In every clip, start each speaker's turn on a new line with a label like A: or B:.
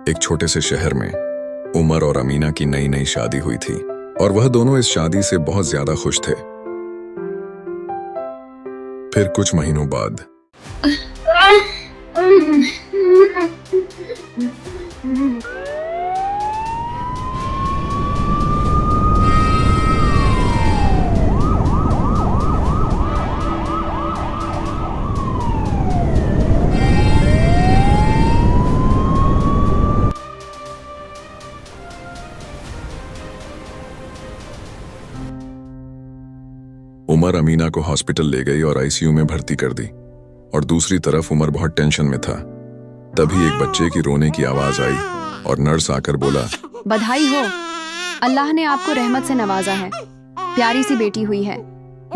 A: एक छोटे से शहर में उमर और अमीना की नई नई शादी हुई थी और वह दोनों इस शादी से बहुत ज्यादा खुश थे। फिर कुछ महीनों बाद उमर अमीना को हॉस्पिटल ले गई और आईसीयू में भर्ती कर दी और दूसरी तरफ उमर बहुत टेंशन में था। तभी एक बच्चे की रोने की आवाज आई और नर्स आकर बोला,
B: बधाई हो, अल्लाह ने आपको रहमत से नवाजा है। प्यारी सी बेटी हुई है।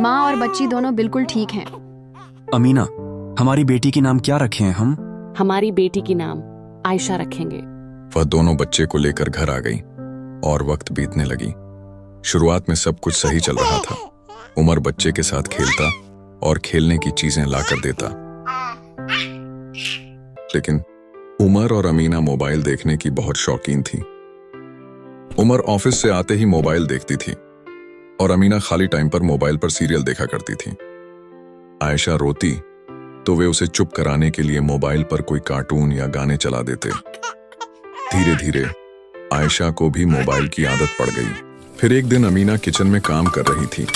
B: माँ और बच्ची दोनों बिल्कुल ठीक हैं।
C: अमीना, हमारी बेटी के नाम क्या रखे हैं हम?
D: हमारी बेटी की नाम आयशा रखेंगे।
A: वह दोनों बच्चे को लेकर घर आ गई और वक्त बीतने लगी। शुरुआत में सब कुछ सही चल रहा था। उमर बच्चे के साथ खेलता और खेलने की चीजें लाकर देता, लेकिन उमर और अमीना मोबाइल देखने की बहुत शौकीन थी। उमर ऑफिस से आते ही मोबाइल देखती थी और अमीना खाली टाइम पर मोबाइल पर सीरियल देखा करती थी। आयशा रोती तो वे उसे चुप कराने के लिए मोबाइल पर कोई कार्टून या गाने चला देते। धीरे धीरे आयशा को भी मोबाइल की आदत पड़ गई। फिर एक दिन अमीना किचन में काम कर रही थी।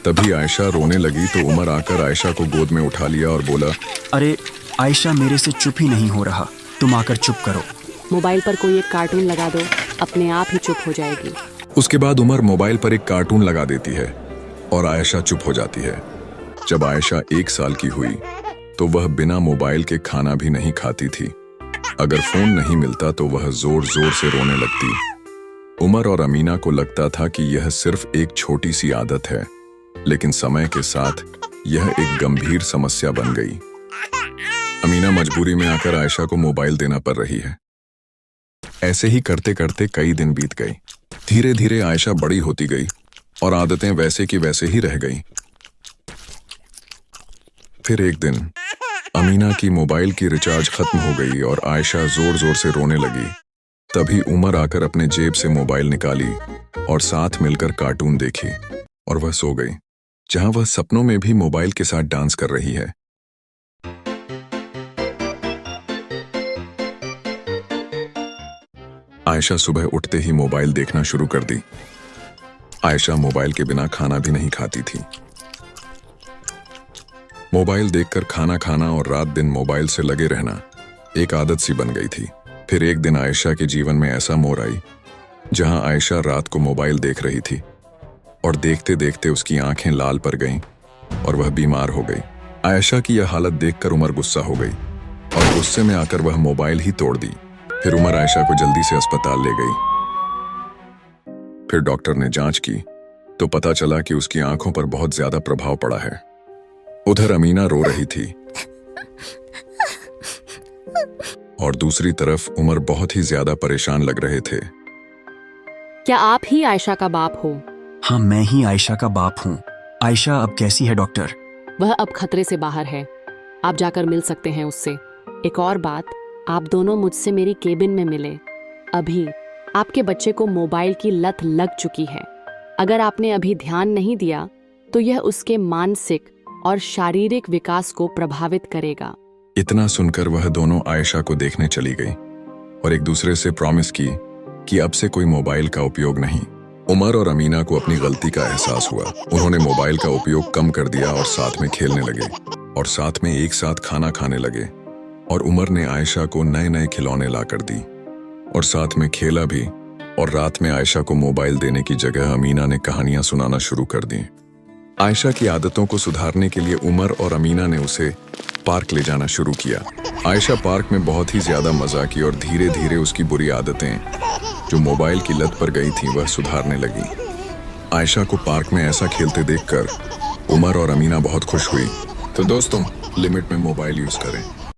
A: तभी आयशा रोने लगी तो उमर आकर आयशा को गोद में उठा लिया और बोला,
C: अरे आयशा, मेरे से चुप ही नहीं हो रहा, तुम आकर चुप करो।
D: मोबाइल पर कोई एक कार्टून लगा दो, अपने आप ही चुप हो जाएगी।
A: उसके बाद उमर मोबाइल पर एक कार्टून लगा देती है और आयशा चुप हो जाती है। जब आयशा 1 साल की हुई तो वह बिना मोबाइल के खाना भी नहीं खाती थी। अगर फोन नहीं मिलता तो वह जोर जोर से रोने लगती। उमर और अमीना को लगता था कि यह सिर्फ एक छोटी सी आदत है, लेकिन समय के साथ यह एक गंभीर समस्या बन गई। अमीना मजबूरी में आकर आयशा को मोबाइल देना पड़ रही है। ऐसे ही करते करते कई दिन बीत गए। धीरे धीरे आयशा बड़ी होती गई और आदतें वैसे की वैसे ही रह गई। फिर एक दिन अमीना की मोबाइल की रिचार्ज खत्म हो गई और आयशा जोर जोर से रोने लगी। तभी उमर आकर अपने जेब से मोबाइल निकाली और साथ मिलकर कार्टून देखी और वह सो गई, जहां वह सपनों में भी मोबाइल के साथ डांस कर रही है। आयशा सुबह उठते ही मोबाइल देखना शुरू कर दी। आयशा मोबाइल के बिना खाना भी नहीं खाती थी। मोबाइल देखकर खाना खाना और रात दिन मोबाइल से लगे रहना एक आदत सी बन गई थी। फिर एक दिन आयशा के जीवन में ऐसा मोड़ आई जहां आयशा रात को मोबाइल देख रही थी और देखते देखते उसकी आंखें लाल पड़ गईं और वह बीमार हो गई। आयशा की यह हालत देखकर उमर गुस्सा हो गई और गुस्से में आकर वह मोबाइल ही तोड़ दी। फिर उमर आयशा को जल्दी से अस्पताल ले गई। फिर डॉक्टर ने जांच की तो पता चला कि उसकी आंखों पर बहुत ज्यादा प्रभाव पड़ा है। उधर अमीना रो रही थी और दूसरी तरफ उमर बहुत ही ज्यादा परेशान लग रहे थे।
D: क्या आप ही आयशा का बाप हो?
C: हाँ, मैं ही आयशा का बाप हूँ। आयशा अब कैसी है डॉक्टर?
D: वह अब खतरे से बाहर है, आप जाकर मिल सकते हैं उससे। एक और बात, आप दोनों मुझसे मेरी केबिन में मिले। अभी आपके बच्चे को मोबाइल की लत लग चुकी है। अगर आपने अभी ध्यान नहीं दिया तो यह उसके मानसिक और शारीरिक विकास को प्रभावित करेगा।
A: इतना सुनकर वह दोनों आयशा को देखने चली गई और एक दूसरे से प्रॉमिस की कि अब से कोई मोबाइल का उपयोग नहीं। उमर और अमीना को अपनी गलती का एहसास हुआ। उन्होंने मोबाइल का उपयोग कम कर दिया और साथ में खेलने लगे और साथ में एक साथ खाना खाने लगे। और उमर ने आयशा को नए नए खिलौने लाकर दी और साथ में खेला भी। और रात में आयशा को मोबाइल देने की जगह अमीना ने कहानियां सुनाना शुरू कर दी। आयशा की आदतों को सुधारने के लिए उमर और अमीना ने उसे पार्क ले जाना शुरू किया। आयशा पार्क में बहुत ही ज्यादा मजा की और धीरे धीरे उसकी बुरी आदतें जो मोबाइल की लत पर गई थी वह सुधारने लगी। आयशा को पार्क में ऐसा खेलते देखकर उमर और अमीना बहुत खुश हुई। तो दोस्तों, लिमिट में मोबाइल यूज करें।